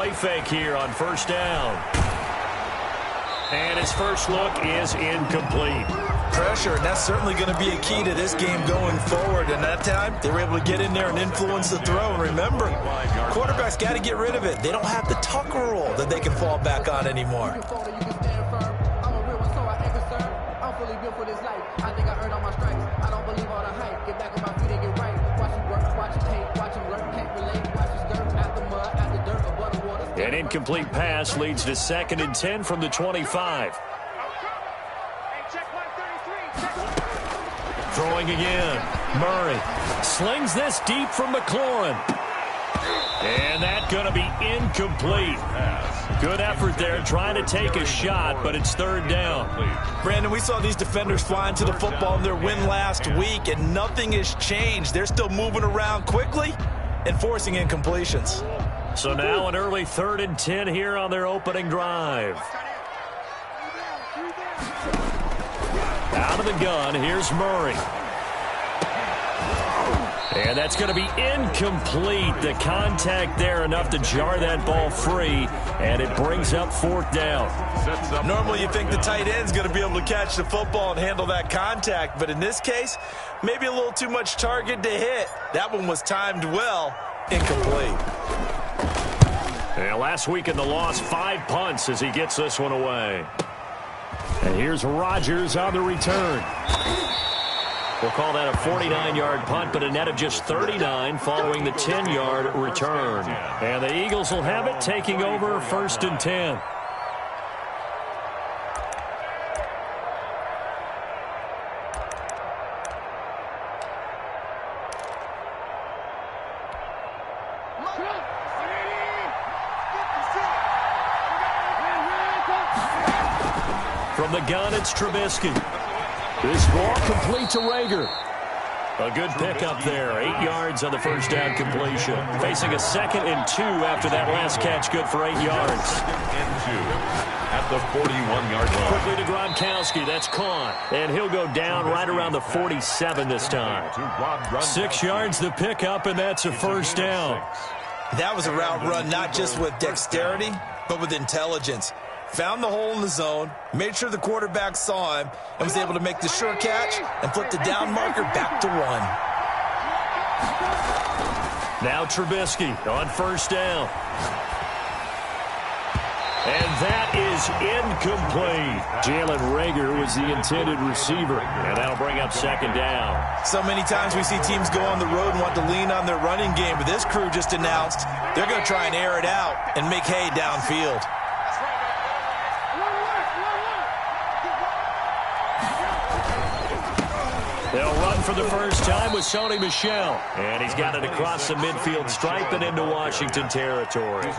play fake here on first down. And his first look is incomplete. Pressure, and that's certainly going to be a key to this game going forward. And that time, they were able to get in there and influence the throw. And remember, quarterbacks got to get rid of it. They don't have the tuck rule that they can fall back on anymore. An incomplete pass leads to 2nd and 10 from the 25. Throwing again. Murray slings this deep from McLaurin. And that's going to be incomplete. Good effort there trying to take a shot, but it's 3rd down. Brandon, we saw these defenders flying to the football in their win last week, and nothing has changed. They're still moving around quickly and forcing incompletions. So now an early 3rd and 10 here on their opening drive. Out of the gun, here's Murray. And that's going to be incomplete. The contact there enough to jar that ball free, and it brings up 4th down. Normally you think the tight end's going to be able to catch the football and handle that contact, but in this case, maybe a little too much target to hit. That one was timed well. Incomplete. And last week in the loss, 5 punts as he gets this one away. And here's Rodgers on the return. We'll call that a 49-yard punt, but a net of just 39 following the 10-yard return. And the Eagles will have it, taking over 1st and 10. From the gun, it's Trubisky. This ball complete to Rager. A good pickup there. 8 yards on the first down completion. Facing a 2nd and 2 after that last catch. Good for 8 yards. 2nd and 2 at the 41-yard line. Quickly to Gronkowski. That's caught. And he'll go down right around the 47 this time. 6 yards the pickup, and that's a first down. That was a route run not just with dexterity, but with intelligence. Found the hole in the zone, made sure the quarterback saw him, and was able to make the sure catch and flip the down marker back to 1. Now Trubisky on first down. And that is incomplete. Jalen Rager was the intended receiver, and that'll bring up 2nd down. So many times we see teams go on the road and want to lean on their running game, but this crew just announced they're going to try and air it out and make hay downfield. They'll run for the first time with Sony Michel. And he's got it across the midfield stripe and into Washington territory.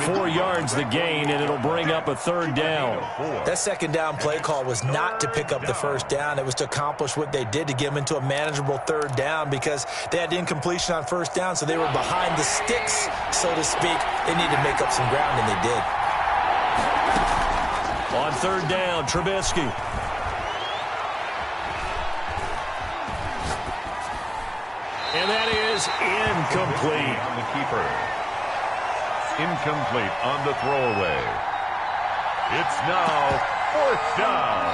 4 yards the gain, and it'll bring up a 3rd down. That 2nd down play call was not to pick up the first down. It was to accomplish what they did, to get them into a manageable 3rd down, because they had incompletion on first down, so they were behind the sticks, so to speak. They needed to make up some ground, and they did. On 3rd down, Trubisky. And that is incomplete. On the keeper. Incomplete on the throwaway. It's now 4th down.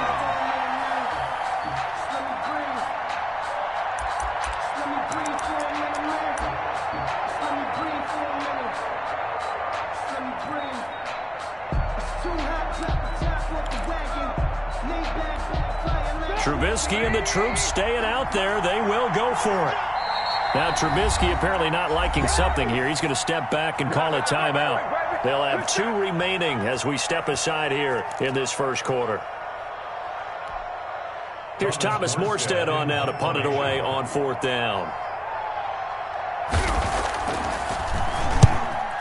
Trubisky and the troops staying out there. They will go for it. Now Trubisky apparently not liking something here. He's going to step back and call a timeout. They'll have 2 remaining as we step aside here in this first quarter. Here's Thomas Morstead on now to punt it away on 4th down.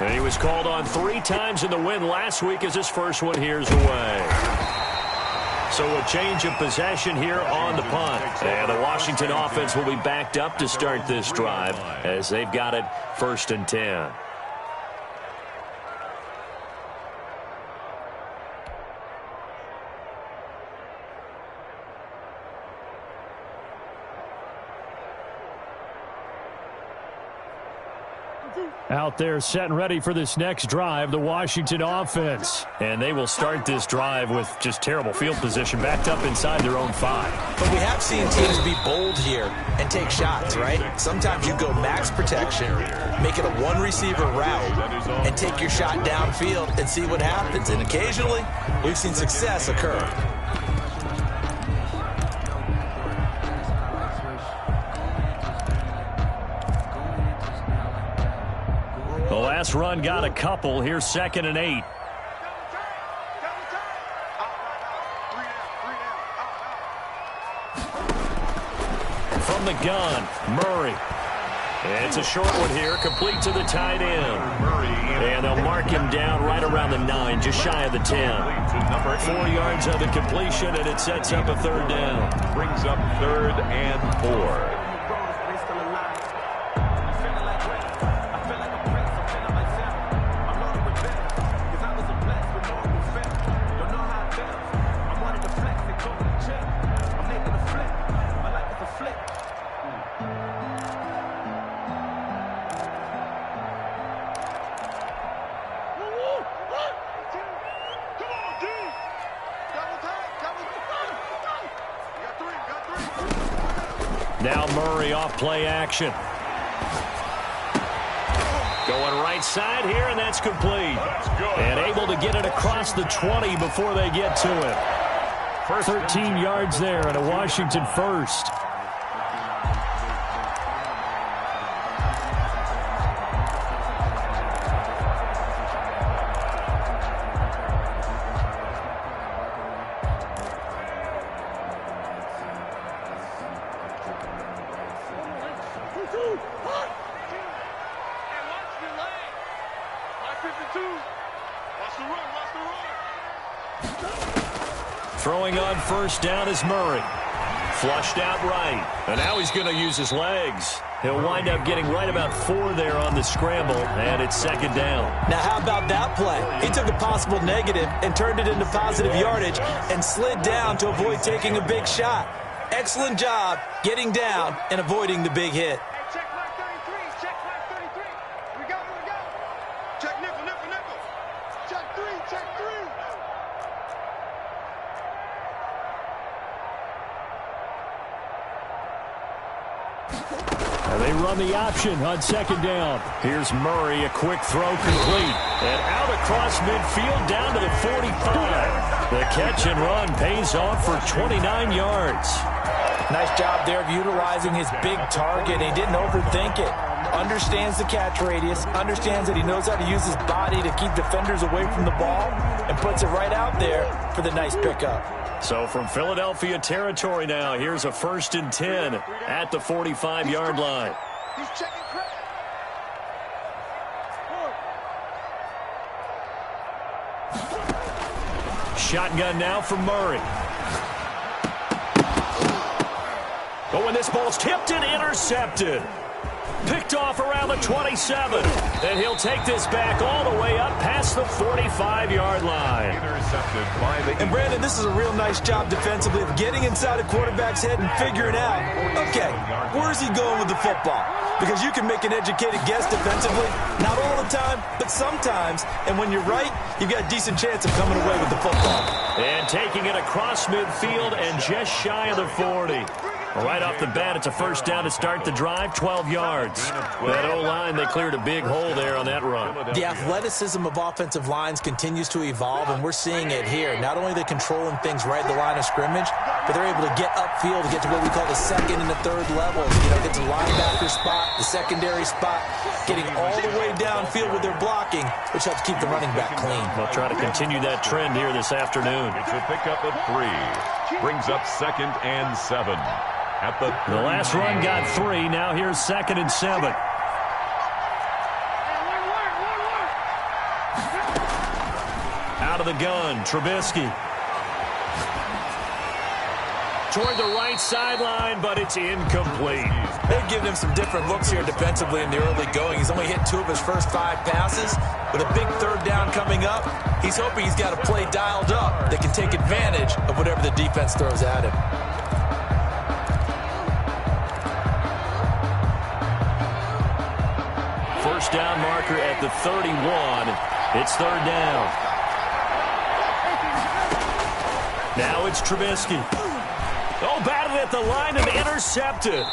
And he was called on 3 times in the win last week as his first one here's away. So a change of possession here on the punt. And the Washington offense will be backed up to start this drive as they've got it 1st and 10. Out there set and ready for this next drive, the Washington offense. And they will start this drive with just terrible field position, backed up inside their own 5. But we have seen teams be bold here and take shots, right? Sometimes you go max protection, make it a one-receiver route, and take your shot downfield and see what happens. And occasionally, we've seen success occur. The last run got a couple. Here's 2nd and 8. From the gun, Murray. It's a short one here, complete to the tight end. And they'll mark him down right around the 9, just shy of the 10. 4 yards of the completion, and it sets up a 3rd down. Brings up 3rd and 4. Now Murray off play action. Going right side here, and that's complete. And able to get it across the 20 before they get to it. 13 yards there and a Washington first. Throwing on first down is Murray. Flushed out right. And now he's going to use his legs. He'll wind up getting right about 4 there on the scramble, and it's 2nd down. Now, how about that play? He took a possible negative and turned it into positive yardage and slid down to avoid taking a big shot. Excellent job getting down and avoiding the big hit. Check mark 33. Check mark 33. We got it. We got it. Check nickel, nickel, nickel. Check 3. Check 3. They run the option on 2nd down. Here's Murray, a quick throw complete. And out across midfield down to the 45. The catch and run pays off for 29 yards. Nice job there of utilizing his big target. He didn't overthink it. Understands the catch radius, understands that he knows how to use his body to keep defenders away from the ball, and puts it right out there for the nice pickup. So from Philadelphia territory now, here's a 1st and 10 at the 45-yard line. He's checking credit. Shotgun now from Murray. But when this ball's tipped and intercepted. Picked off around the 27. And he'll take this back all the way up past the 45-yard line. Intercepted by the And Brandon, this is a real nice job defensively of getting inside a quarterback's head and figuring out, okay, where's he going with the football? Because you can make an educated guess defensively, not all the time, but sometimes. And when you're right, you've got a decent chance of coming away with the football. And taking it across midfield and just shy of the 40. Right off the bat, it's a 1st down to start the drive, 12 yards. That O-line, they cleared a big hole there on that run. The athleticism of offensive lines continues to evolve, and we're seeing it here. Not only are they controlling things right at the line of scrimmage, but they're able to get upfield to get to what we call the 2nd and the 3rd levels. You know, get to the linebacker spot, the secondary spot, getting all the way downfield with their blocking, which helps keep the running back clean. They'll try to continue that trend here this afternoon. It's a pickup of 3. Brings up 2nd and 7. At the last run got 3. Now here's 2nd and 7. Out of the gun, Trubisky. Toward the right sideline, but it's incomplete. They've given him some different looks here defensively in the early going. He's only hit 2 of his first 5 passes. With a big 3rd down coming up, he's hoping he's got a play dialed up that can take advantage of whatever the defense throws at him. first down marker at the 31. It's third down. Now it's Trubisky. Oh, batted at the line and intercepted.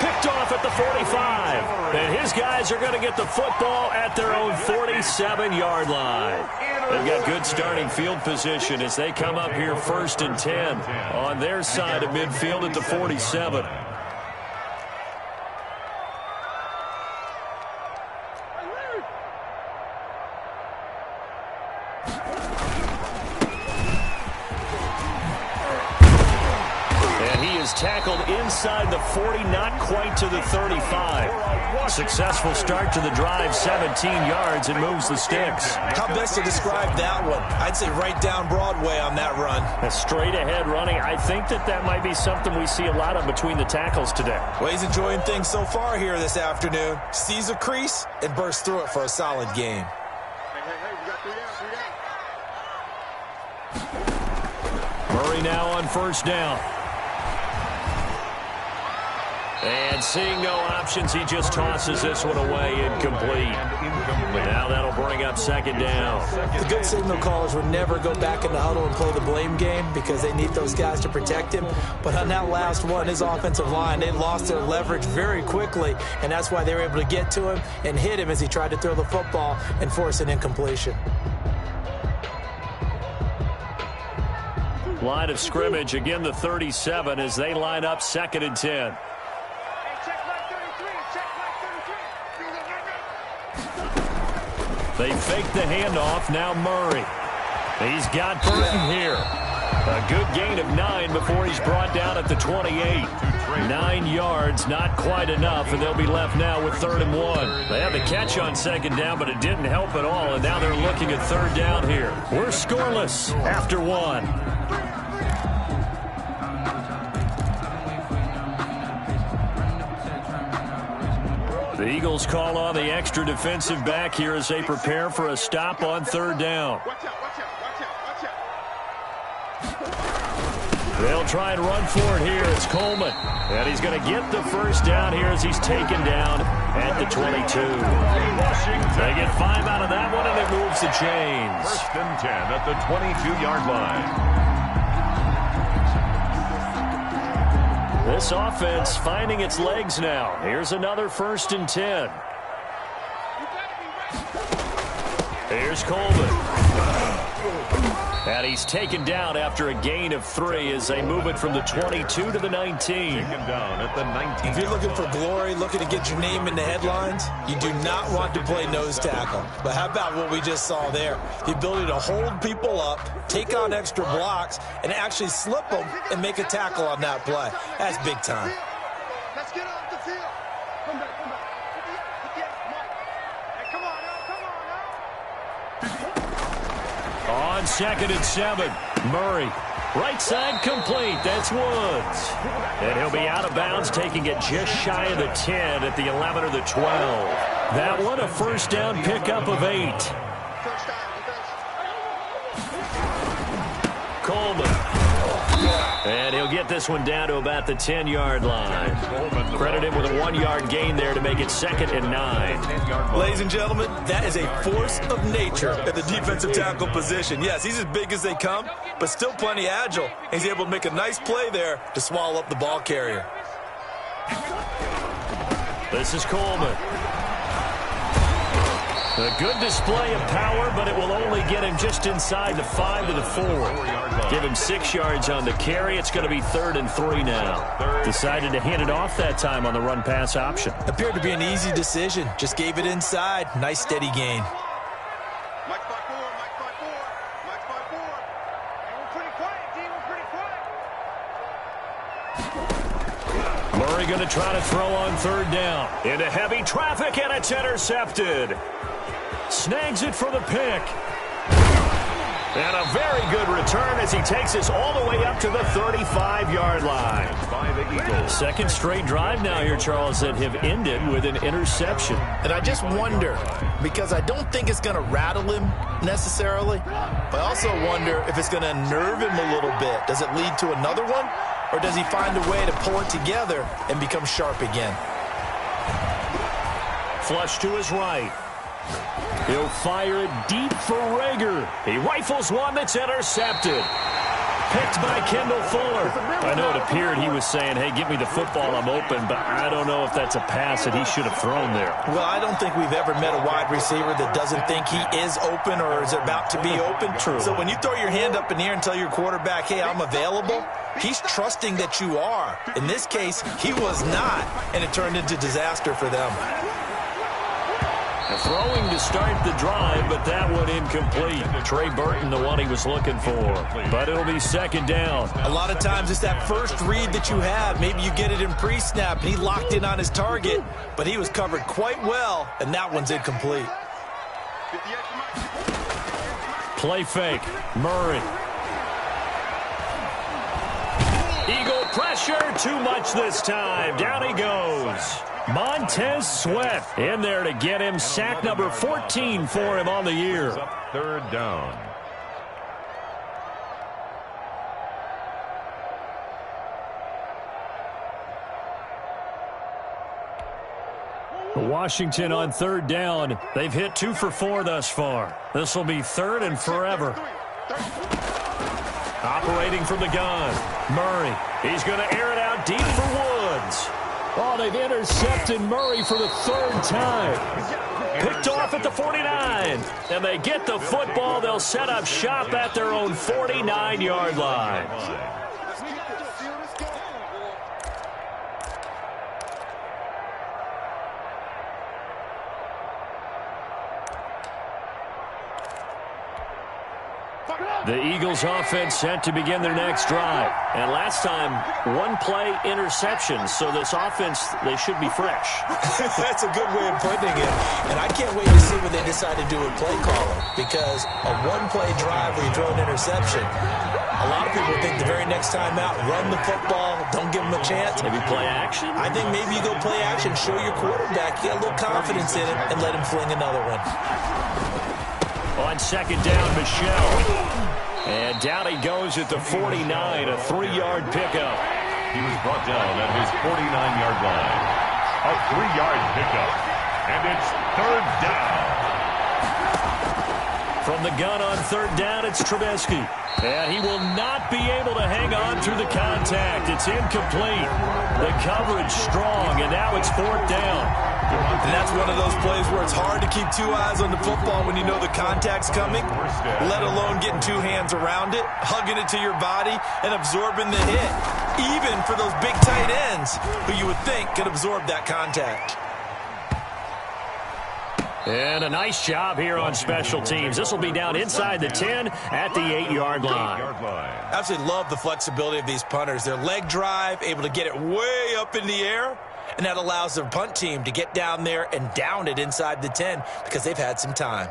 Picked off at the 45. And his guys are going to get the football at their own 47-yard line. They've got good starting field position as they come up here 1st and 10 on their side of midfield at the 47. Tackled inside the 40, not quite to the 35. Successful start to the drive, 17 yards, and moves the sticks. How best to describe that one? I'd say right down Broadway on that run. A straight ahead running. I think that might be something we see a lot of between the tackles today. Well, he's enjoying things so far here this afternoon. Sees a crease and bursts through it for a solid game. Hey, we got 3 down. Murray now on first down. And seeing no options, he just tosses this one away, incomplete. Now that'll bring up second down. The good signal callers would never go back in the huddle and play the blame game because they need those guys to protect him. But on that last one, his offensive line, they lost their leverage very quickly, and that's why they were able to get to him and hit him as he tried to throw the football and force an incompletion. Line of scrimmage, again the 37 as they line up 2nd and 10. They fake the handoff. Now Murray. He's got Burton here. A good gain of 9 before he's brought down at the 28. 9 yards, not quite enough, and they'll be left now with 3rd and 1. They had the catch on 2nd down, but it didn't help at all, and now they're looking at 3rd down here. We're scoreless after 1. The Eagles call on the extra defensive back here as they prepare for a stop on 3rd down. Watch out. They'll try and run for it here. It's Coleman. And he's going to get the first down here as he's taken down at the 22. They get 5 out of that one, and it moves the chains. 1st and 10 at the 22-yard line. This offense finding its legs now. Here's another 1st and 10. Here's Coleman. And he's taken down after a gain of 3 as they move it from the 22 to the 19. Taken down at the 19. If you're looking for glory, looking to get your name in the headlines, you do not want to play nose tackle. But how about what we just saw there? The ability to hold people up, take on extra blocks, and actually slip them and make a tackle on that play. That's big time. Let's get off the field. Come back. Hey, come on now. On 2nd and 7, Murray. Right side complete. That's Woods. And he'll be out of bounds, taking it just shy of the 10 at the 11 or the 12. That one a first down pickup of 8. First down, Coleman. And he'll get this one down to about the 10-yard line. Credit him with a 1-yard gain there to make it 2nd and 9. Ladies and gentlemen, that is a force of nature at the defensive tackle position. Yes, he's as big as they come, but still plenty agile. He's able to make a nice play there to swallow up the ball carrier. This is Coleman. A good display of power, but it will only get him just inside the 5 to the 4. Give him 6 yards on the carry. It's going to be 3rd and 3 now. Decided to hand it off that time on the run-pass option. Appeared to be an easy decision. Just gave it inside. Nice, steady gain. Mike 5-4. And we're pretty quiet, D. We're pretty quiet. Murray going to try to throw on 3rd down. Into heavy traffic, and it's intercepted. Snags it for the pick. And a very good return as he takes us all the way up to the 35-yard line. By the Eagles. Second straight drive now here, Charles, that have ended with an interception. And I just wonder, because I don't think it's going to rattle him necessarily, but I also wonder if it's going to unnerve him a little bit. Does it lead to another one, or does he find a way to pull it together and become sharp again? Flush to his right. He'll fire it deep for Rager. He rifles one that's intercepted. Picked by Kendall Fuller. I know it appeared he was saying, hey, give me the football, I'm open, but I don't know if that's a pass that he should have thrown there. Well, I don't think we've ever met a wide receiver that doesn't think he is open or is about to be open. True. So when you throw your hand up in the air and tell your quarterback, hey, I'm available, he's trusting that you are. In this case, he was not, and it turned into disaster for them. Throwing to start the drive, but that one incomplete. Trey Burton, the one he was looking for. But it'll be second down. A lot of times it's that first read that you have. Maybe you get it in pre-snap, and he locked in on his target, but he was covered quite well, and that one's incomplete. Play fake. Murray. Eagle pressure. Too much this time. Down he goes. Montez Sweat in there to get him. Sack number 14 for him on the year. Third down. Washington on third down. They've hit 2 for 4 thus far. This will be third and forever. Operating from the gun. Murray. He's going to air it out deep for Woods. Oh, they've intercepted Murray for the third time. Picked off at the 49. And they get the football. They'll set up shop at their own 49-yard line. The Eagles offense set to begin their next drive. And last time, one-play interception. So this offense, they should be fresh. That's a good way of putting it. And I can't wait to see what they decide to do with play calling. Because a one-play drive where you throw an interception, a lot of people think the very next time out, run the football, don't give them a chance. Maybe play action? I think maybe you go play action, show your quarterback, get a little confidence in it, and let him fling another one. On second down, Michel. And down he goes at the 49, a 3-yard pickup. He was brought down at his 49-yard line. A 3-yard pickup. And it's third down. From the gun on third down, it's Trubisky. And he will not be able to hang on through the contact. It's incomplete. The coverage strong, and now it's fourth down. And that's one of those plays where it's hard to keep 2 eyes on the football when you know the contact's coming, let alone getting 2 hands around it, hugging it to your body, and absorbing the hit, even for those big tight ends who you would think could absorb that contact. And a nice job here on special teams. This will be down inside the 10 at the 8-yard line. I absolutely love the flexibility of these punters. Their leg drive, able to get it way up in the air, and that allows their punt team to get down there and down it inside the 10 because they've had some time.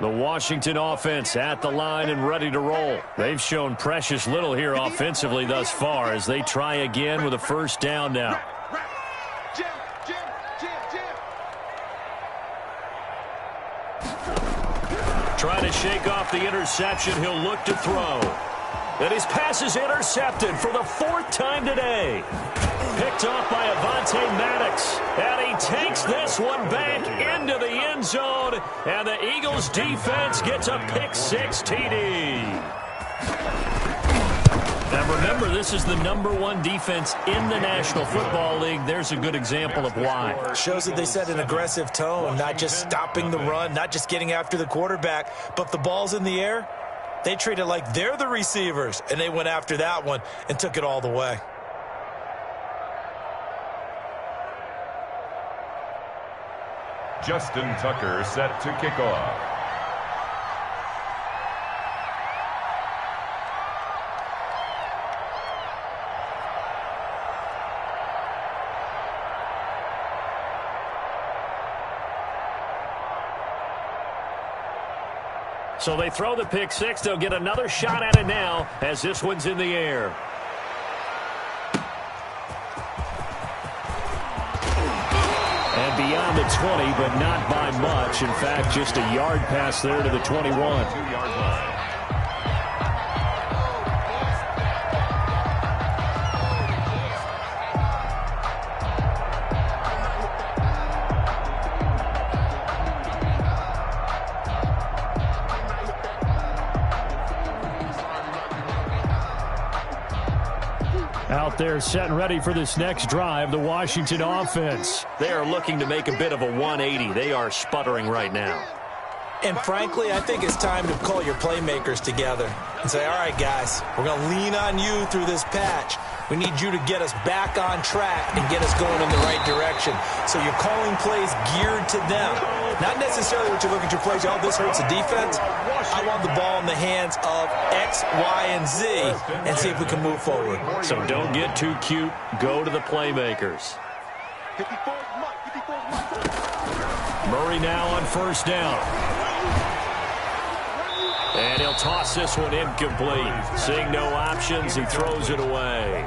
The Washington offense at the line and ready to roll. They've shown precious little here offensively thus far as they try again with a first down now. Trying to shake off the interception. He'll look to throw. And his pass is intercepted for the 4th time today. Picked off by Avonte Maddox. And he takes this one back into the end zone. And the Eagles defense gets a pick-6 TD. Now remember, this is the #1 defense in the National Football League. There's a good example of why. Shows that they set an aggressive tone, not just stopping the run, not just getting after the quarterback, but if the ball's in the air, they treat it like they're the receivers, and they went after that one and took it all the way. Justin Tucker set to kick off. So they throw the pick-6. They'll get another shot at it now as this one's in the air. And beyond the 20, but not by much. In fact, just a yard pass there to the 21. 2-yard line. Out there set and ready for this next drive, the Washington offense. They are looking to make a bit of a 180. They are sputtering right now. And frankly, I think it's time to call your playmakers together and say, all right, guys, we're going to lean on you through this patch. We need you to get us back on track and get us going in the right direction. So you're calling plays geared to them. Not necessarily what you look at your plays, oh, this hurts the defense. I want the ball in the hands of X, Y, and Z and see if we can move forward. So don't get too cute. Go to the playmakers. Murray now on first down. And he'll toss this one incomplete. Seeing no options, he throws it away.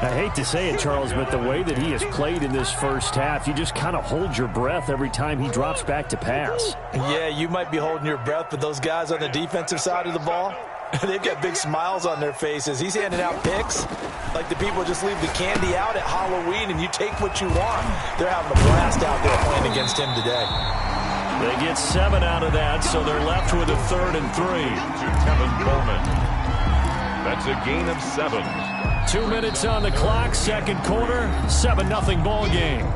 I hate to say it, Charles, but the way that he has played in this first half, you just kind of hold your breath every time he drops back to pass. Yeah, you might be holding your breath, but those guys on the defensive side of the ball, they've got big smiles on their faces. He's handing out picks like the people just leave the candy out at Halloween and you take what you want. They're having a blast out there playing against him today. They get 7 out of that, so they're left with a 3rd and 3. To Tevin Coleman. That's a gain of 7. 2 minutes on the clock, second quarter, 7-0 ball game.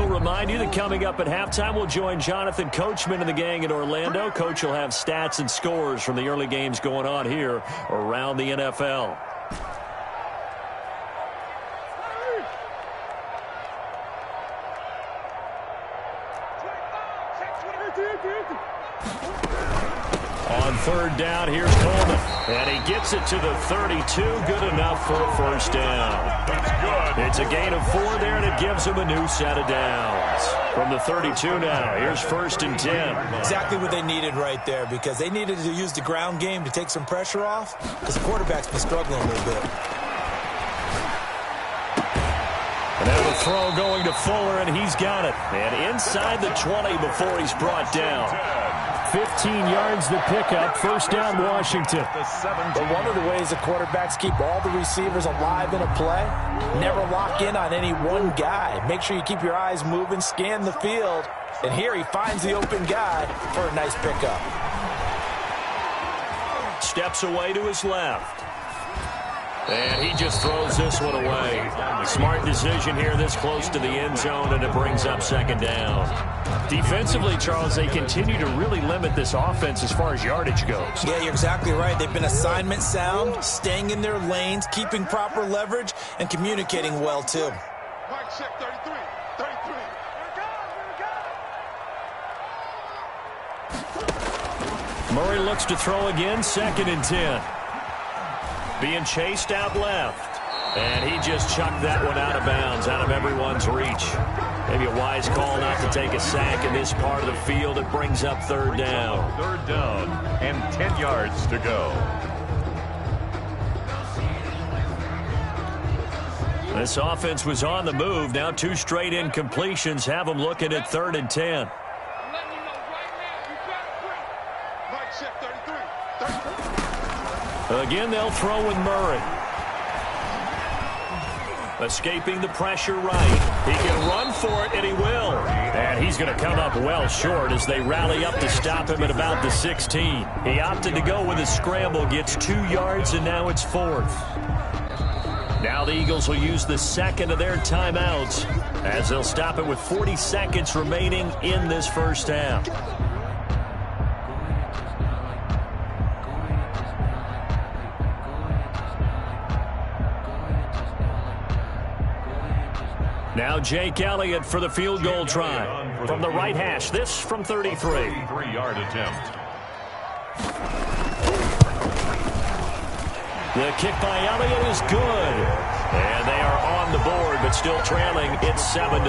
Remind you that coming up at halftime, we'll join Jonathan Coachman and the gang in Orlando. Coach will have stats and scores from the early games going on here around the NFL. On third down, here's Coleman. And he gets it to the 32. Good enough for a first down. That's good. It's a gain of 4 there, and it gives him a new set of downs. From the 32 now, here's 1st and 10. Exactly what they needed right there, because they needed to use the ground game to take some pressure off, because the quarterback's been struggling a little bit. And now the throw going to Fuller, and he's got it. And inside the 20 before he's brought down. 15 yards the pickup, first down Washington. But one of the ways the quarterbacks keep all the receivers alive in a play, never lock in on any one guy. Make sure you keep your eyes moving, scan the field, and here he finds the open guy for a nice pickup. Steps away to his left. And he just throws this one away. Smart decision here this close to the end zone, and it brings up second down. Defensively, Charles, they continue to really limit this offense as far as yardage goes. Yeah, you're exactly right. They've been assignment sound, staying in their lanes, keeping proper leverage, and communicating well, too. Mike check 33. 33. Murray looks to throw again, 2nd and 10. Being chased out left. And he just chucked that one out of bounds, out of everyone's reach. Maybe a wise call not to take a sack in this part of the field. It brings up 3rd down. 3rd down and 10 yards to go. This offense was on the move. Now 2 straight incompletions have them looking at 3rd and 10. Mike check 33. Again, they'll throw with Murray. Escaping the pressure right. He can run for it, and he will. And he's going to come up well short as they rally up to stop him at about the 16. He opted to go with a scramble, gets 2 yards, and now it's 4th. Now the Eagles will use the 2nd of their timeouts as they'll stop it with 40 seconds remaining in this first half. Now Jake Elliott for the field goal try. From the right hash, this from 33. 33-yard attempt. The kick by Elliott is good. And they are on the board, but still trailing. It's 7-3.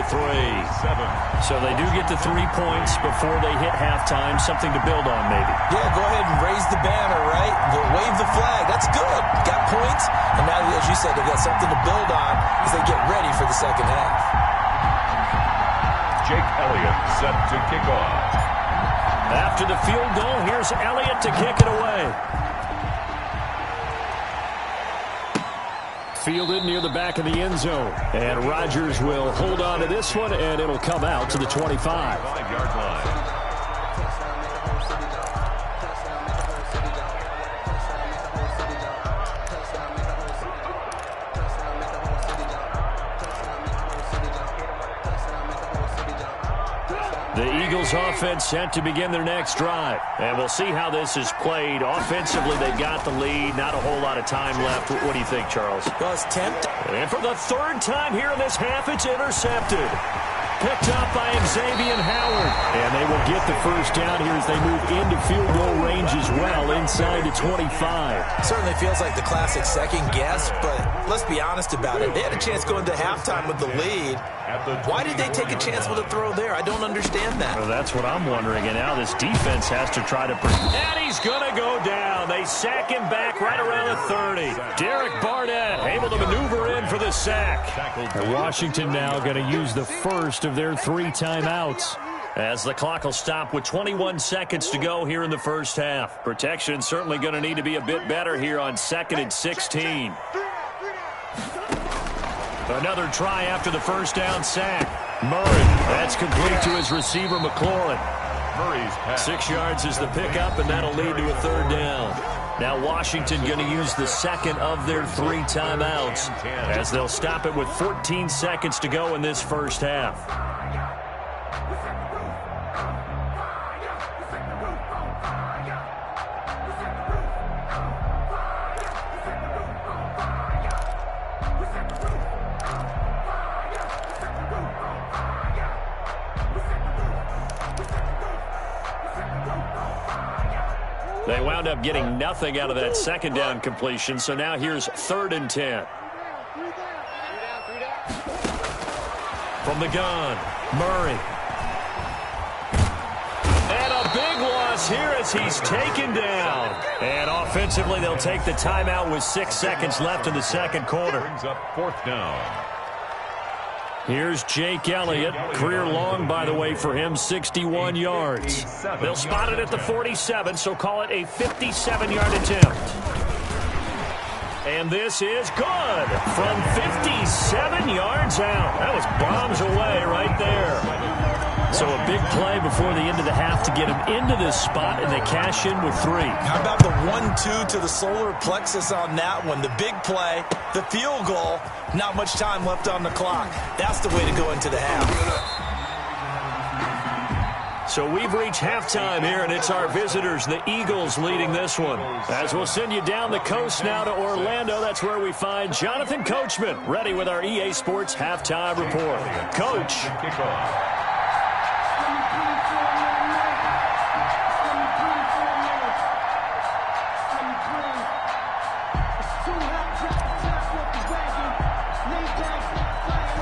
So they do get to 3 points before they hit halftime. Something to build on, maybe. Yeah, go ahead and raise the banner, right? Wave the flag. That's good. Got points. And now, as you said, they got something to build on as they get ready for the second half. Jake Elliott set to kick off. After the field goal, here's Elliott to kick it away. Fielded near the back of the end zone. And Rodgers will hold on to this one, and it'll come out to the 25. 5-yard line. The Eagles offense set to begin their next drive. And we'll see how this is played. Offensively, they've got the lead. Not a whole lot of time left. What do you think, Charles? Well, it's tempting. And for the third time here in this half, it's intercepted. Picked up by Xavier Howard. And they will get the first down here as they move into field goal range as well, inside the 25. Certainly feels like the classic second guess, but let's be honest about it. They had a chance going to halftime with the lead. Why did they take a chance with a throw there? I don't understand that. Well, that's what I'm wondering. And now this defense has to try to... And he's going to go down. They sack him back right around the 30. Derek Barnett able to maneuver in for the sack. And Washington now going to use the first of their 3 timeouts, as the clock will stop with 21 seconds to go here in the first half. Protection certainly going to need to be a bit better here on 2nd and 16. Another try after the first down sack. Murray, that's complete to his receiver, McLaurin. Murray's pass. 6 yards is the pickup, and that'll lead to a third down. Now Washington going to use the second of their 3 timeouts, as they'll stop it with 14 seconds to go in this first half. They wound up getting nothing out of that second down completion, so now here's 3rd and 10. From the gun, Murray. And a big loss here as he's taken down. And offensively, they'll take the timeout with 6 seconds left in the second quarter. Brings up 4th down. Here's Jake Elliott. Career long, by the way, for him, 61 yards. They'll spot it at the 47, so call it a 57-yard attempt. And this is good from 57 yards out. That was bombs away right there. So a big play before the end of the half to get him into this spot, and they cash in with 3. How about the 1-2 to the solar plexus on that one? The big play, the field goal, not much time left on the clock. That's the way to go into the half. So we've reached halftime here, and it's our visitors, the Eagles, leading this one. As we'll send you down the coast now to Orlando, that's where we find Jonathan Coachman, ready with our EA Sports Halftime Report. Coach. Kickoff.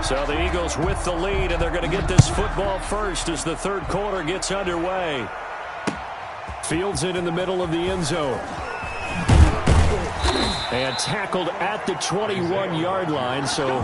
So the Eagles with the lead, and they're going to get this football first as the third quarter gets underway. Fields it in the middle of the end zone. And tackled at the 21-yard line, so...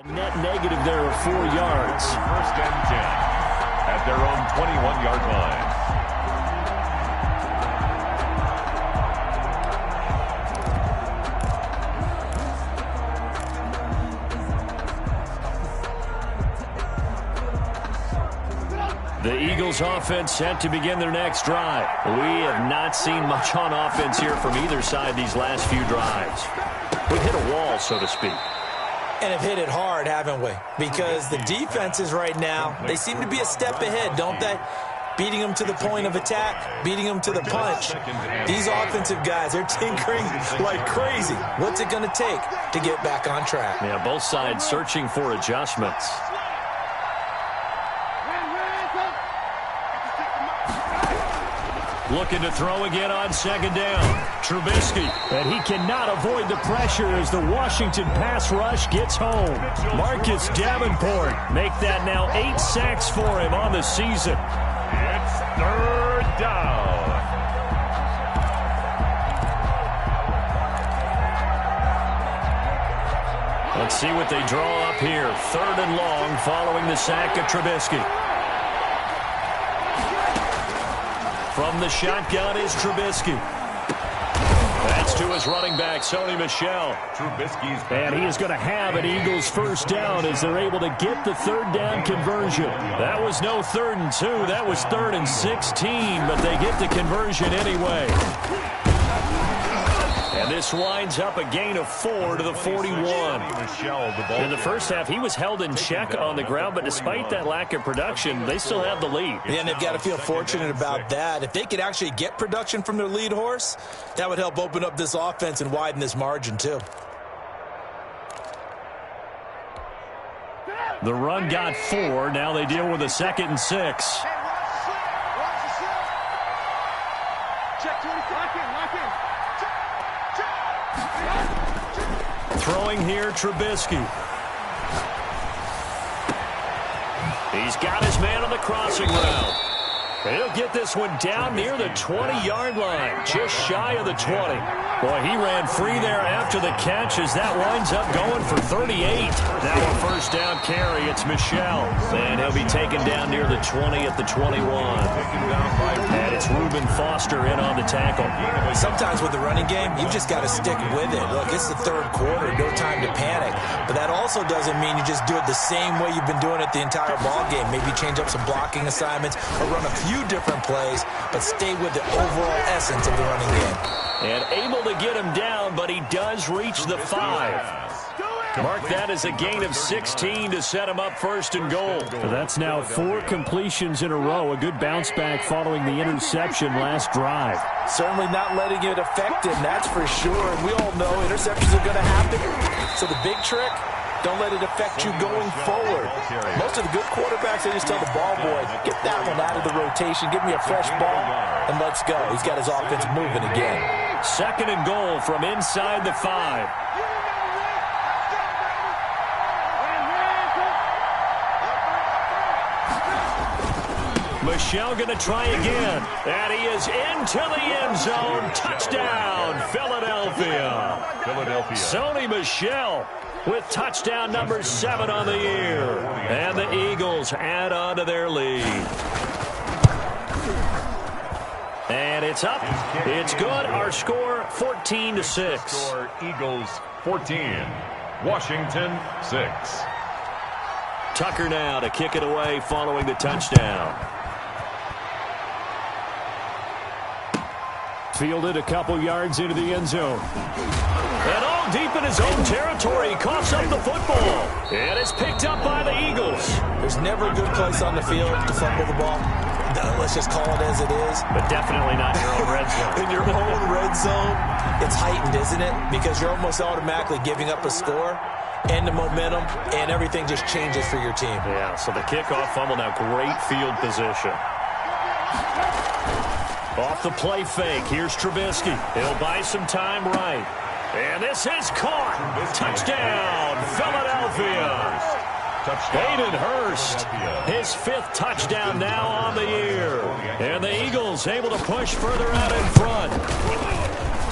Net negative there of 4 yards. 1st and 10 at their own 21-yard line. The Eagles offense set to begin their next drive. We have not seen much on offense here from either side these last few drives. We've hit a wall, so to speak. And have hit it hard, haven't we? Because the defenses right now, they seem to be a step ahead, don't they? Beating them to the point of attack, beating them to the punch. These offensive guys, they're tinkering like crazy. What's it going to take to get back on track? Yeah, both sides searching for adjustments. Looking to throw again on second down. Trubisky. And he cannot avoid the pressure as the Washington pass rush gets home. Marcus Davenport make that now 8 sacks for him on the season. It's third down. Let's see what they draw up here. 3rd and long following the sack of Trubisky. From the shotgun is Trubisky. That's to his running back, Sony Michel. Trubisky's And he is going to have an Eagles first down as they're able to get the 3rd down conversion. That was no 3rd and 2. That was 3rd and 16, but they get the conversion anyway. And this winds up a gain of 4 to the 41. In the first half, he was held in check on the ground, but despite that lack of production, they still have the lead. Yeah, and they've got to feel fortunate about that. If they could actually get production from their lead horse, that would help open up this offense and widen this margin too. The run got 4. Now they deal with a 2nd and 6. Check 20. Lock in. Throwing here, Trubisky. He's got his man on the crossing route. He'll get this one down near the 20-yard line, just shy of the 20. Boy, he ran free there after the catch as that winds up going for 38. Now a first down carry. It's Michel. And he'll be taken down near the 20 at the 21. And it's Reuben Foster in on the tackle. Sometimes with the running game, you've just got to stick with it. Look, it's the 3rd quarter, no time to panic. But that also doesn't mean you just do it the same way you've been doing it the entire ball game. Maybe change up some blocking assignments or run a few different plays, but stay with the overall essence of the running game. And able to get him down, but he does reach the 5. Mark that as a gain of 16 to set him up 1st and goal. So that's now 4 completions in a row. A good bounce back following the interception last drive. Certainly not letting it affect him, that's for sure. And we all know interceptions are going to happen. So the big trick, don't let it affect you going forward. Most of the good quarterbacks, they just tell the ball boy, get that one out of the rotation, give me a fresh ball, and let's go. He's got his offense moving again. 2nd and goal from inside the 5. Michel going to try again. And he is into the end zone. Touchdown, Philadelphia. Sony Michel with touchdown number 7 on the year. And the Eagles add on to their lead. And it's up. It's good. Our score 14-6. Eagles 14. Washington 6. Tucker now to kick it away following the touchdown. Fielded a couple yards into the end zone. And all deep in his own territory, coughs up the football. And it's picked up by the Eagles. There's never a good place on the field to fumble the ball. Let's just call it as it is. But definitely not in your own red zone. In your own red zone, it's heightened, isn't it? Because you're almost automatically giving up a score and the momentum, and everything just changes for your team. Yeah, so the kickoff fumble now, great field position. Off the play fake, here's Trubisky. He'll buy some time right. And this is caught. Touchdown, Philadelphia. Hayden Hurst, his 5th touchdown now on the year. And the Eagles able to push further out in front.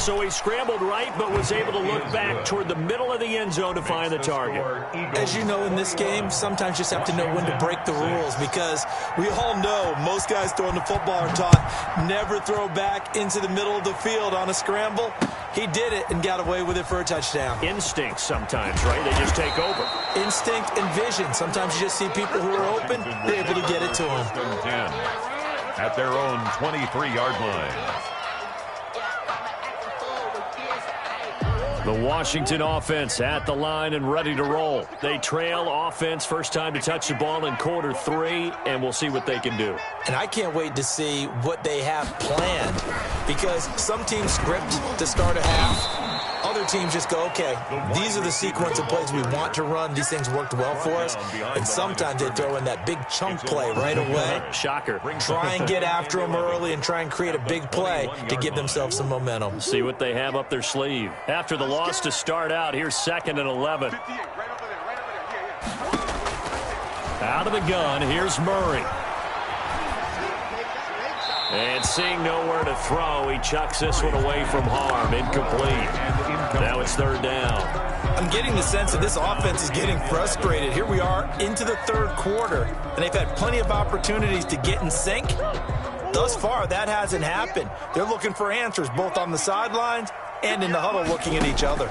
So he scrambled right, but was able to look back toward the middle of the end zone to find the target. As you know, in this game, sometimes you just have to know when to break the rules, because we all know most guys throwing the football are taught never throw back into the middle of the field on a scramble. He did it and got away with it for a touchdown. Instinct sometimes, right? They just take over. Instinct and vision. Sometimes you just see people who are open, they're able to get it to them. 10 at their own 23-yard line. The Washington offense at the line and ready to roll. They trail offense, first time to touch the ball in quarter 3, and we'll see what they can do. And I can't wait to see what they have planned, because some teams script to start a half. Other teams just go, okay, these are the sequence of plays we want to run. These things worked well for us. And sometimes they throw in that big chunk play right away. Shocker. Try and get after them early and try and create a big play to give themselves some momentum. See what they have up their sleeve. After the loss to start out, here's 2nd and 11. Out of the gun, here's Murray. And seeing nowhere to throw, he chucks this one away from harm. Incomplete. Now it's 3rd down. I'm getting the sense that this offense is getting frustrated. Here we are into the 3rd quarter, and they've had plenty of opportunities to get in sync. Thus far, that hasn't happened. They're looking for answers both on the sidelines and in the huddle looking at each other.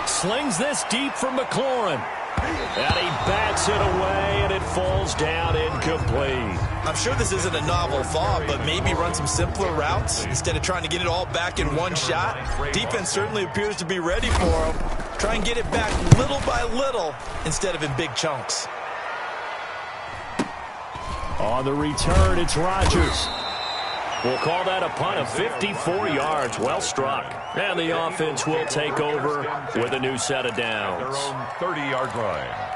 Slings this deep from McLaurin. And he bats it away, and it falls down incomplete. I'm sure this isn't a novel thought, but maybe run some simpler routes instead of trying to get it all back in one shot. Defense certainly appears to be ready for him. Try and get it back little by little instead of in big chunks. On the return, it's Rodgers. We'll call that a punt of 54 yards. Well struck. And the offense will take over with a new set of downs. Their own 30-yard line.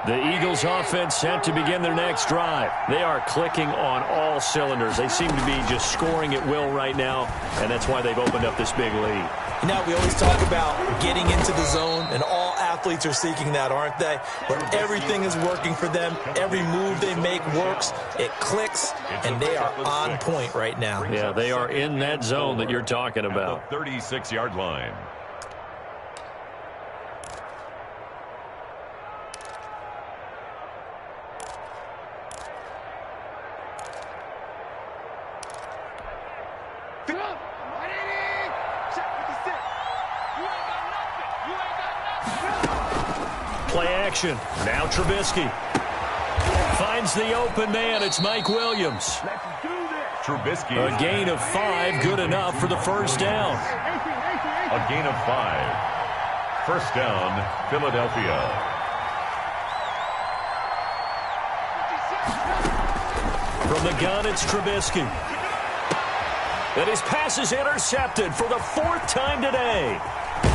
The Eagles offense set to begin their next drive. They are clicking on all cylinders. They seem to be just scoring at will right now, and that's why they've opened up this big lead. Now, we always talk about getting into the zone, and all athletes are seeking that, aren't they? Where everything is working for them. Every move they make works. It clicks, and they are on point right now. Yeah, they are in that zone that you're talking about. The 36-yard line. Play action. Now Trubisky. Finds the open man. It's Mike Williams. Trubisky. A gain of 5, good enough for the 1st down. A gain of 5. 1st down, Philadelphia. From the gun, it's Trubisky. And his pass is intercepted for the 4th time today.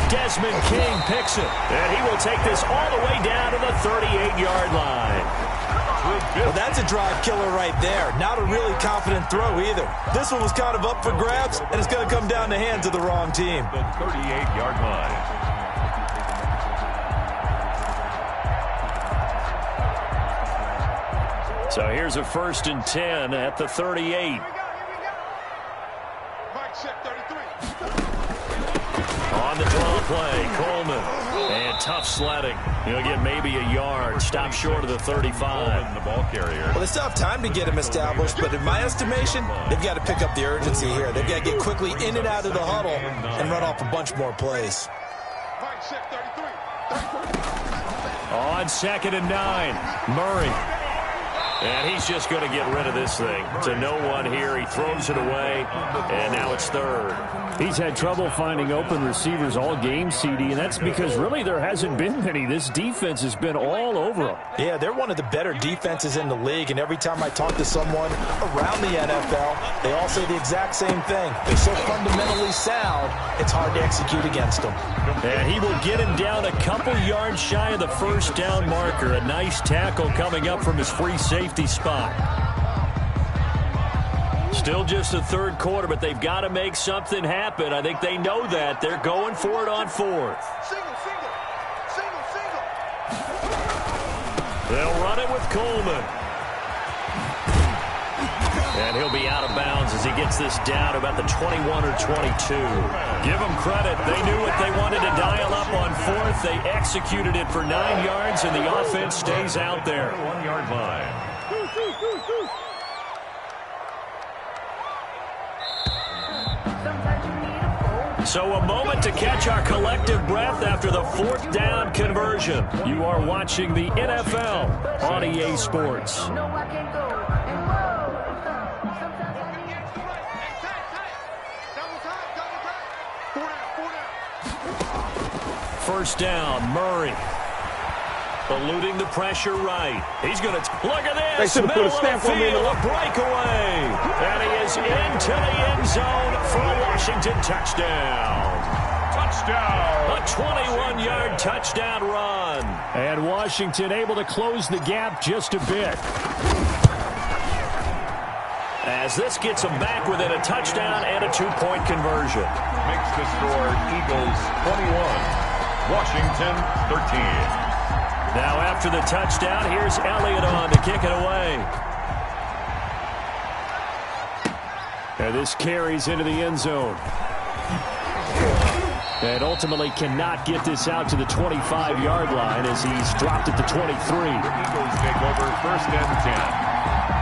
Desmond King picks it, and he will take this all the way down to the 38-yard line. Well, that's a drive killer right there. Not a really confident throw either. This one was kind of up for grabs, and it's going to come down the hands of the wrong team. The 38-yard line. So here's a 1st and 10 at the 38. On the draw play, Coleman. And tough sledding. He'll get maybe a yard. Stop short of the 35. The ball carrier. Well, they still have time to get him established, but in my estimation, they've got to pick up the urgency here. They've got to get quickly in and out of the huddle and run off a bunch more plays. On 2nd and 9, Murray. And he's just going to get rid of this thing. To no one here. He throws it away, and now it's 3rd. He's had trouble finding open receivers all game, CD, and that's because really there hasn't been many. This defense has been all over him. Yeah, they're one of the better defenses in the league, and every time I talk to someone around the NFL, they all say the exact same thing. They're so fundamentally sound, it's hard to execute against them. And he will get him down a couple yards shy of the 1st down marker. A nice tackle coming up from his free safety spot. Still just the 3rd quarter, but they've got to make something happen. I think they know that. They're going for it on 4th. They'll run it with Coleman. And he'll be out of bounds as he gets this down about the 21 or 22. Give them credit. They knew what they wanted to dial up on 4th. They executed it for 9 yards, and the offense stays out there. 1-yard line. So a moment to catch our collective breath after the 4th down conversion. You are watching the NFL on EA Sports. First down, Murray. Eluding the pressure right. He's going to look at They this. should have put a Middle of stamp the on me in field, the a breakaway. And he is into the end zone for a Washington touchdown. Touchdown. A 21-yard touchdown run. And Washington able to close the gap just a bit. As this gets them back within a touchdown and a 2-point conversion. Makes the score Eagles 21, Washington 13. Now after the touchdown, here's Elliott on to kick it away. And this carries into the end zone. And ultimately cannot get this out to the 25-yard line as he's dropped at the 23. The Eagles take over 1st and 10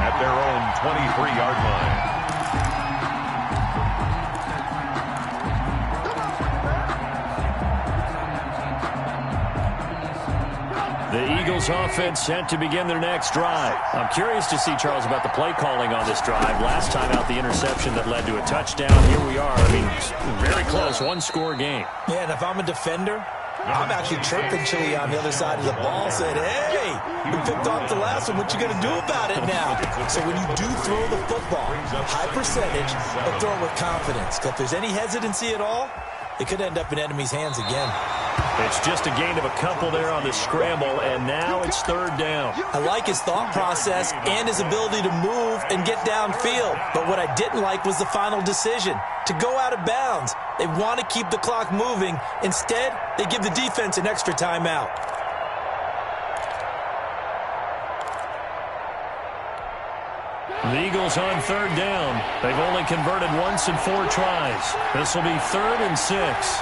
at their own 23-yard line. The Eagles offense set to begin their next drive. I'm curious to see, Charles, about the play calling on this drive. Last time out, the interception that led to a touchdown. Here we are. I mean, very close, one-score game. Yeah, and if I'm a defender, I'm actually chirping Chili on the other side of the ball, saying, hey, we picked off the last one. What you going to do about it now? So when you do throw the football, high percentage, but throw it with confidence. Because if there's any hesitancy at all, it could end up in enemy's hands again. It's just a gain of a couple there on the scramble, and now it's 3rd down. I like his thought process and his ability to move and get downfield. But what I didn't like was the final decision, to go out of bounds. They want to keep the clock moving. Instead, they give the defense an extra timeout. The Eagles on 3rd down. They've only converted once in 4 tries. This will be 3rd and 6.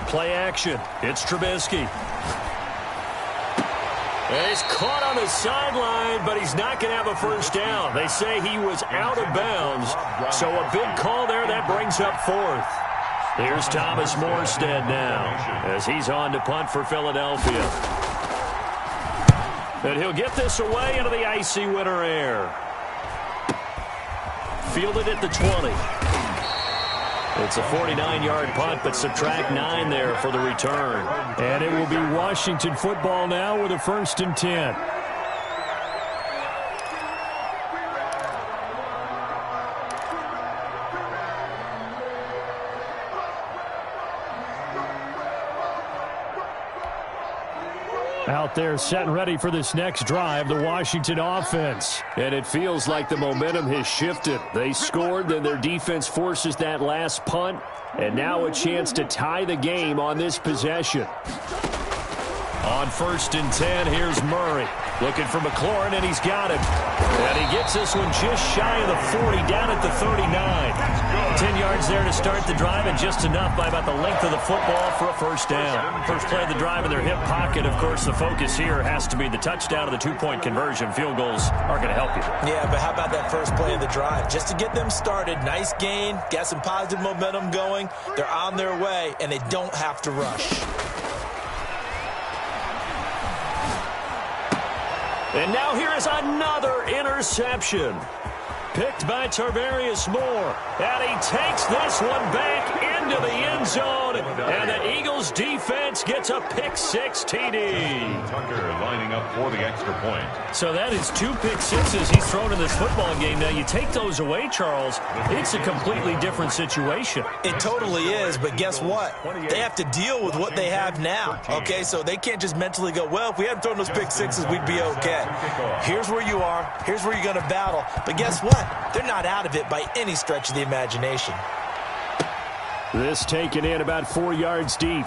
Play action. It's Trubisky. And he's caught on the sideline, but he's not going to have a first down. They say he was out of bounds, so a big call there. That brings up 4th. Here's Thomas Morstead now as he's on to punt for Philadelphia. And he'll get this away into the icy winter air. Fielded at the 20. It's a 49-yard punt, but subtract 9 there for the return. And it will be Washington football now with a 1st and 10. Out there set and ready for this next drive, the Washington offense. And it feels like the momentum has shifted. They scored, then their defense forces that last punt, and now a chance to tie the game on this possession. On 1st and 10, here's Murray. Looking for McLaurin, and he's got him. And he gets this one just shy of the 40, down at the 39. 10 yards there to start the drive, and just enough by about the length of the football for a first down. First play of the drive in their hip pocket. Of course, the focus here has to be the touchdown of the 2-point conversion. Field goals are going to help you. Yeah, but how about that first play of the drive? Just to get them started, nice gain, got some positive momentum going. They're on their way, and they don't have to rush. And now here is another interception. Picked by Tarvarius Moore. And he takes this one back into the end zone. And the Eagles defense gets a pick-6 TD. Tucker lining up for the extra point. So that is 2 pick-6s he's thrown in this football game. Now you take those away, Charles, it's a completely different situation. It totally is, but guess what? They have to deal with what they have now, okay? So they can't just mentally go, well, if we hadn't thrown those pick-6s, we'd be okay. Here's where you are. Here's where you're going to battle. But guess what? They're not out of it by any stretch of the imagination. This taken in about 4 yards deep.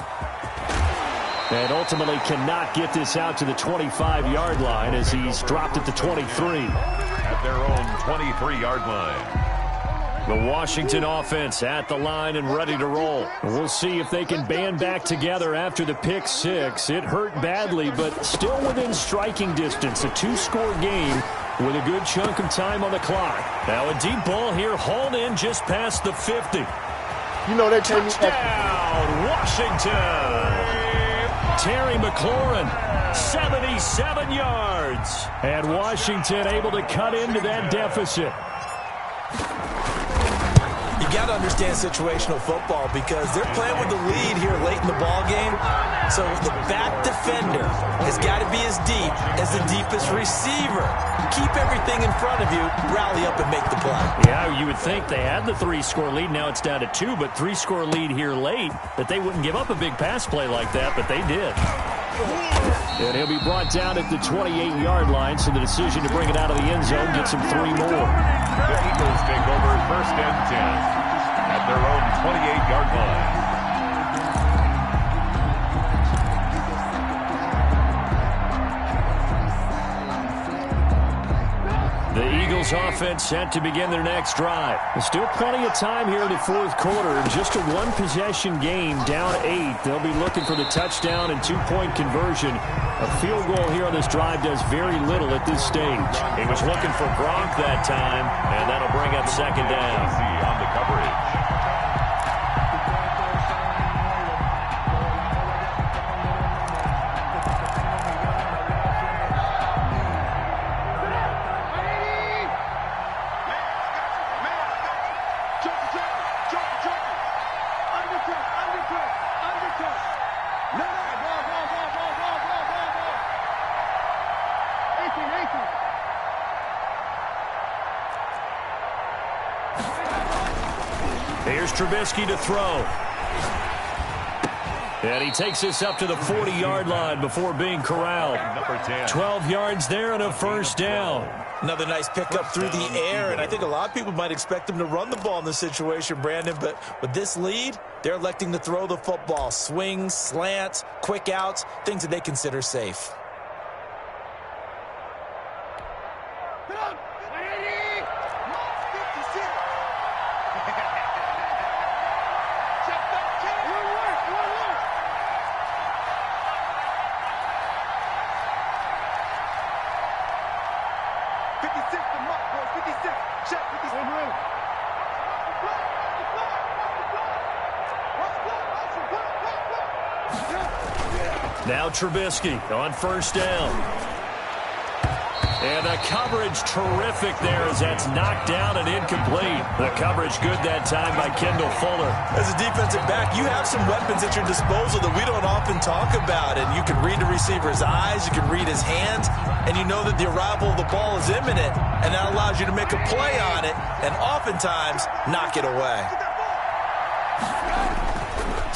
And ultimately cannot get this out to the 25-yard line as he's dropped at the 23. At their own 23-yard line. The Washington offense at the line and ready to roll. We'll see if they can band back together after the pick-6. It hurt badly, but still within striking distance. A 2-score game with a good chunk of time on the clock. Now a deep ball here, hauled in just past the 50. You know they pay me Touchdown, Washington! Terry McLaurin, 77 yards. And Washington able to cut into that deficit. You got to understand situational football because they're playing with the lead here late in the ball game. So the back defender has got to be as deep as the deepest receiver. Keep everything in front of you, rally up and make the play. Yeah, you would think they had the 3-score lead. Now it's down to 2, but 3-score lead here late, that they wouldn't give up a big pass play like that, but they did. And he'll be brought down at the 28-yard line, so the decision to bring it out of the end zone gets him 3 more. The Eagles take over 1st and 10 at their own 28-yard line. The Eagles offense set to begin their next drive. There's still plenty of time here in the 4th quarter. Just a one-possession game, down 8. They'll be looking for the touchdown and 2-point conversion. A field goal here on this drive does very little at this stage. He was looking for Gronk that time, and that'll bring up 2nd down. On the coverage. Here's Trubisky to throw. And he takes this up to the 40-yard line before being corralled. Number 10. 12 yards there and a 1st down. Another nice pickup through the air, and I think a lot of people might expect him to run the ball in this situation, Brandon, but with this lead, they're electing to throw the football. Swings, slants, quick outs, things that they consider safe. Now Trubisky on 1st down. And the coverage terrific there as that's knocked down and incomplete. The coverage good that time by Kendall Fuller. As a defensive back, you have some weapons at your disposal that we don't often talk about. And you can read the receiver's eyes, you can read his hands, and you know that the arrival of the ball is imminent. And that allows you to make a play on it and oftentimes knock it away.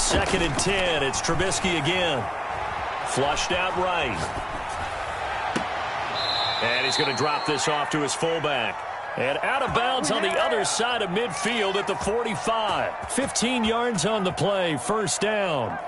2nd and 10. It's Trubisky again. Flushed out right. And he's going to drop this off to his fullback. And out of bounds on the other side of midfield at the 45. 15 yards on the play. 1st down.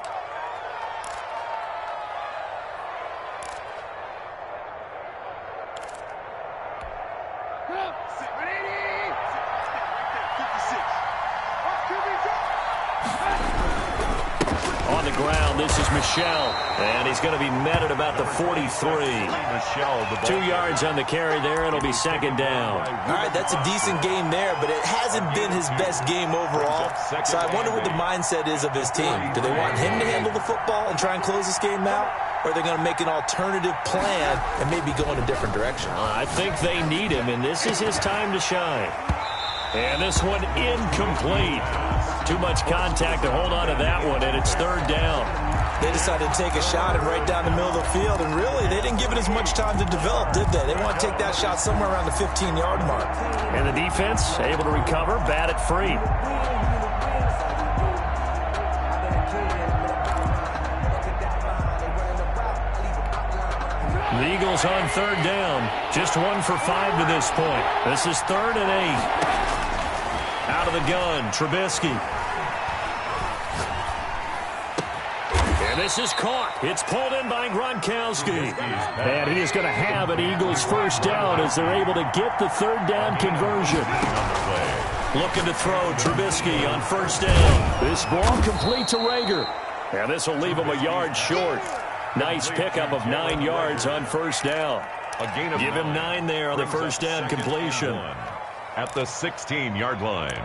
On the ground, this is Michel. And he's going to be met at about the 43. Michel, the 2 yards on the carry there. It'll be 2nd down. All right, that's a decent game there, but it hasn't been his best game overall. So I wonder what the mindset is of his team. Do they want him to handle the football and try and close this game out? Or are they going to make an alternative plan and maybe go in a different direction? I think they need him, and this is his time to shine. And this one incomplete. Too much contact to hold on to that one, and it's 3rd down. They decided to take a shot and right down the middle of the field, and really, they didn't give it as much time to develop, did they? They want to take that shot somewhere around the 15-yard mark. And the defense able to recover, bat it free. The Eagles on 3rd down. Just 1 for 5 to this point. This is 3rd and 8. Out of the gun, Trubisky. And this is caught. It's pulled in by Gronkowski. And he is going to have an Eagles 1st down as they're able to get the 3rd down conversion. Looking to throw Trubisky on 1st down. This ball complete to Rager. And this will leave him a yard short. Nice pickup of 9 yards on 1st down. Give him 9 there on the 1st down completion. At the 16-yard line.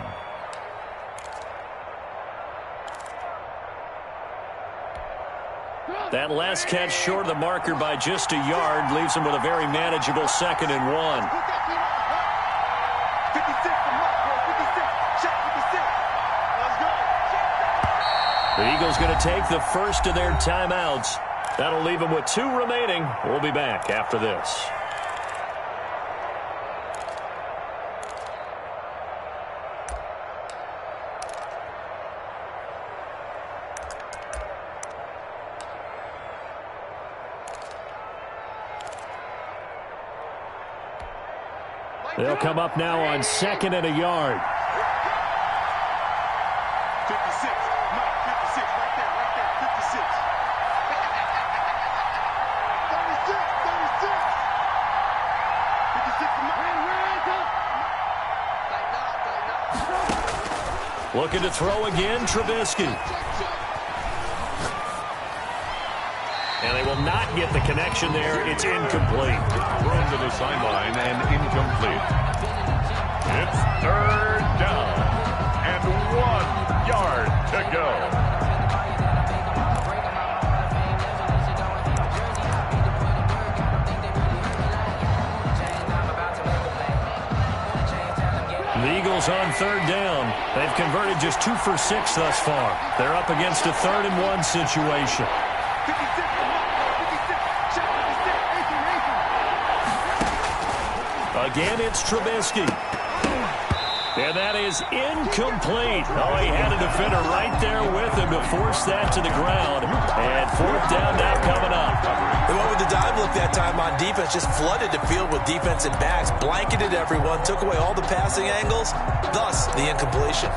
That last catch short of the marker by just a yard leaves him with a very manageable 2nd and 1. 56, check 56. Let's go. The Eagles going to take the first of their timeouts. That'll leave them with 2 remaining. We'll be back after this. They'll come up now on 2nd and a yard. 56, Mike, 56, right there, 56. 36, Mike. Looking to throw again, Trubisky. And they will not get the connection there. It's incomplete. Thrown to the sideline and incomplete. It's 3rd down and 1 yard to go. The Eagles on 3rd down. They've converted just 2 for 6 thus far. They're up against a 3rd and 1 situation. 56, check 56, 18. Again, it's Trubisky. And that is incomplete. Oh, he had a defender right there with him to force that to the ground. And 4th down now coming up. They went with the dive look that time on defense, just flooded the field with defensive backs, blanketed everyone, took away all the passing angles, thus the incompletion.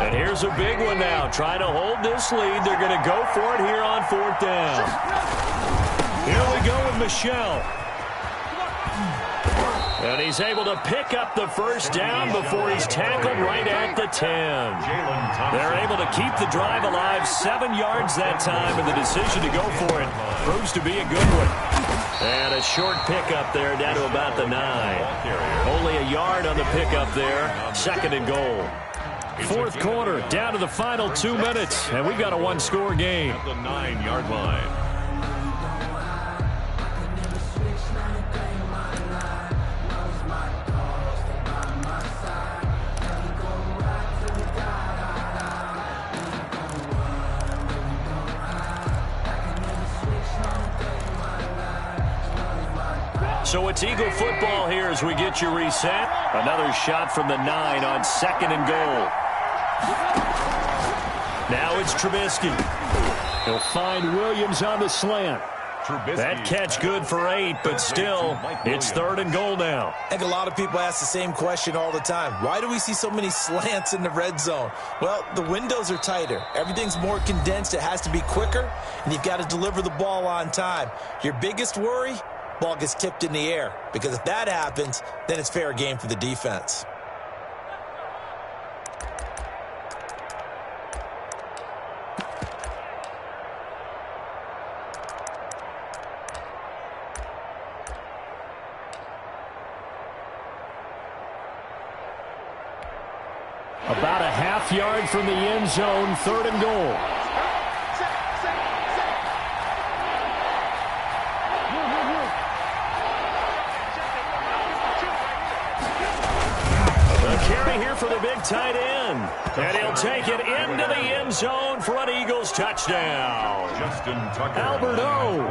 And here's a big one now. Trying to hold this lead. They're going to go for it here on 4th down. Here we go with Michel. And he's able to pick up the 1st down before he's tackled right at the 10. They're able to keep the drive alive, 7 yards that time, and the decision to go for it proves to be a good one. And a short pickup there down to about the 9. Only a yard on the pickup there, 2nd and goal. 4th quarter, down to the final 2 minutes, and we've got a 1-score game. At the 9-yard line. So it's Eagle football here as we get you reset. Another shot from the 9 on 2nd and goal. Now it's Trubisky. He'll find Williams on the slant. That catch good for 8, but still, it's 3rd and goal now. I think a lot of people ask the same question all the time. Why do we see so many slants in the red zone? Well, the windows are tighter. Everything's more condensed. It has to be quicker, and you've got to deliver the ball on time. Your biggest worry? Ball gets tipped in the air, because if that happens, then it's fair game for the defense. About a half yard from the end zone, 3rd and goal. For the big tight end. And he'll take it into the end zone for an Eagles touchdown. Justin Tucker. Albert O,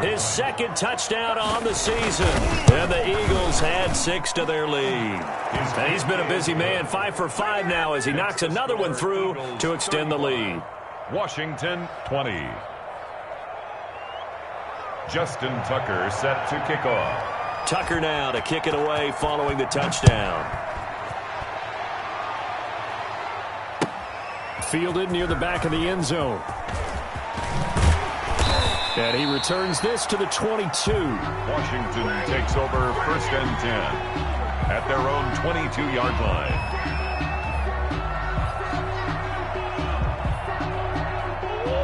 his 2nd touchdown on the season. And the Eagles had 6 to their lead. And he's been a busy man, 5 for 5 now as he knocks another one through to extend the lead. Washington 20. Justin Tucker set to kick off. Tucker now to kick it away following the touchdown. Fielded near the back of the end zone. And he returns this to the 22. Washington takes over 1st and 10 at their own 22-yard line.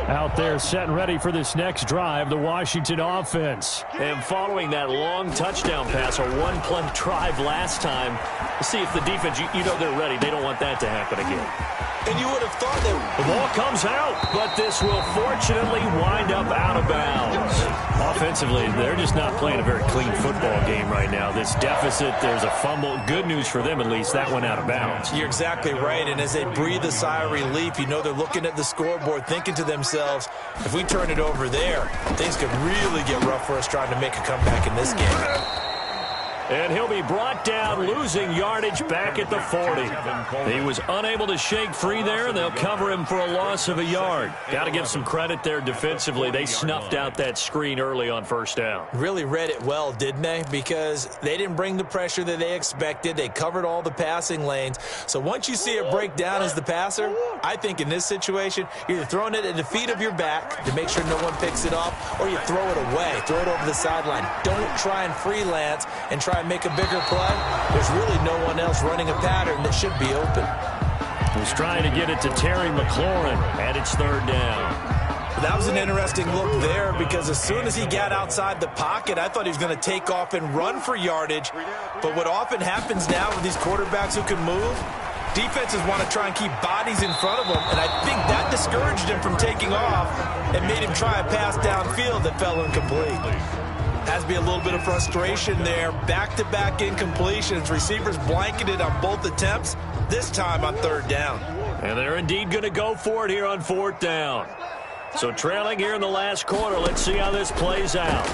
Out there set and ready for this next drive, the Washington offense. And following that long touchdown pass, a 1-play drive last time, see if the defense, you know they're ready. They don't want that to happen again. And you would have thought that the ball comes out, but this will fortunately wind up out of bounds. Offensively, they're just not playing a very clean football game right now. This deficit, there's a fumble. Good news for them, at least. That went out of bounds. You're exactly right, and as they breathe a sigh of relief, you know they're looking at the scoreboard, thinking to themselves, if we turn it over there, things could really get rough for us trying to make a comeback in this game. And he'll be brought down, losing yardage back at the 40. He was unable to shake free there, and they'll cover him for a loss of a yard. Got to give some credit there defensively. They snuffed out that screen early on first down. Really read it well, didn't they? Because they didn't bring the pressure that they expected. They covered all the passing lanes. So once you see it break down as the passer, I think in this situation, you're either throwing it at the feet of your back to make sure no one picks it up, or you throw it away, throw it over the sideline. Don't try and freelance and try and make a bigger play. There's really no one else running a pattern that should be open. He's trying to get it to Terry McLaurin, and it's third down. That was an interesting look there because as soon as he got outside the pocket, I thought he was going to take off and run for yardage. But what often happens now with these quarterbacks who can move, defenses want to try and keep bodies in front of them, and I think that discouraged him from taking off and made him try a pass downfield that fell incomplete. Has to be a little bit of frustration there. Back-to-back incompletions. Receivers blanketed on both attempts, this time on third down. And they're indeed going to go for it here on fourth down. So trailing here in the last quarter, let's see how this plays out.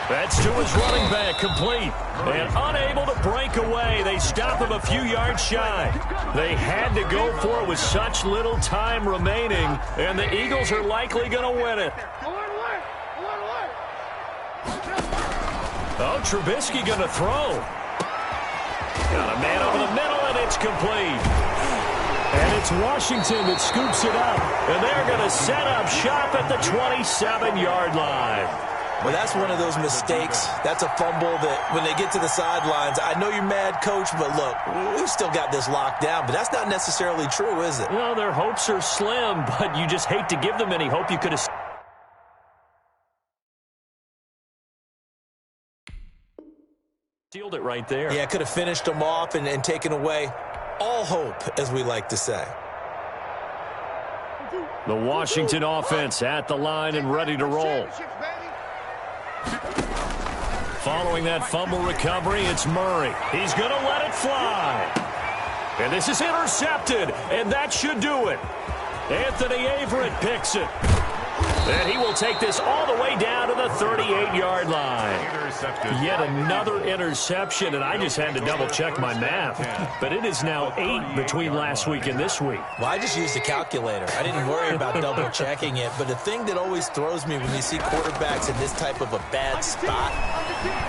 That's to his running back, complete. And unable to break away. They stop him a few yards shy. They had to go for it with such little time remaining, and the Eagles are likely going to win it. Oh, Trubisky going to throw. Got a man over the middle, and it's complete. And it's Washington that scoops it up, and they're going to set up shop at the 27-yard line. Well, that's one of those mistakes. That's a fumble that when they get to the sidelines, I know you're mad, Coach, but look, we've still got this locked down. But that's not necessarily true, is it? Well, their hopes are slim, but you just hate to give them any hope. You could have sealed it right there. Yeah, could have finished them off and taken away all hope, as we like to say. The Washington offense at the line and ready to roll. Following that fumble recovery, it's Murray. He's going to let it fly. And this is intercepted, and that should do it. Anthony Averett picks it. And he will take this all the way down to the 38-yard line. Yet another interception, and I just had to double-check my math. But it is now 8 between last week and this week. Well, I just used a calculator. I didn't worry about double-checking it. But the thing that always throws me when you see quarterbacks in this type of a bad spot,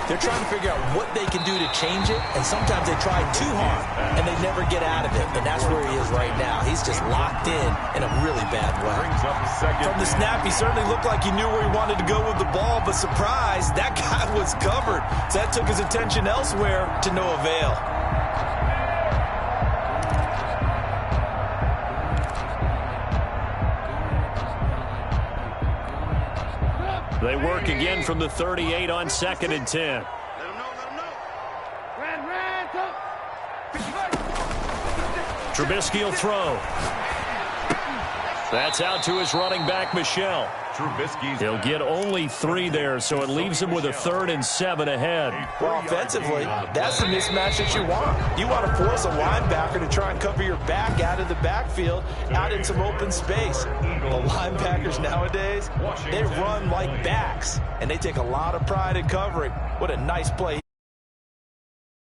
they're trying to figure out what they can do to change it, and sometimes they try too hard, and they never get out of it. And that's where he is right now. He's just locked in a really bad way. From the snap, he certainly looked like he knew where he wanted to go with the ball, but surprise, that guy was covered. So that took his attention elsewhere to no avail. They work again from the 38 on 2nd and 10. Let him know. Ran, Trubisky will throw. That's out to his running back, Michel. He'll get only 3 there, so it leaves him with a 3rd and 7 ahead. Well, offensively, that's the mismatch that you want. You want to force a linebacker to try and cover your back out of the backfield, out in some open space. The linebackers nowadays, they run like backs, and they take a lot of pride in covering. What a nice play.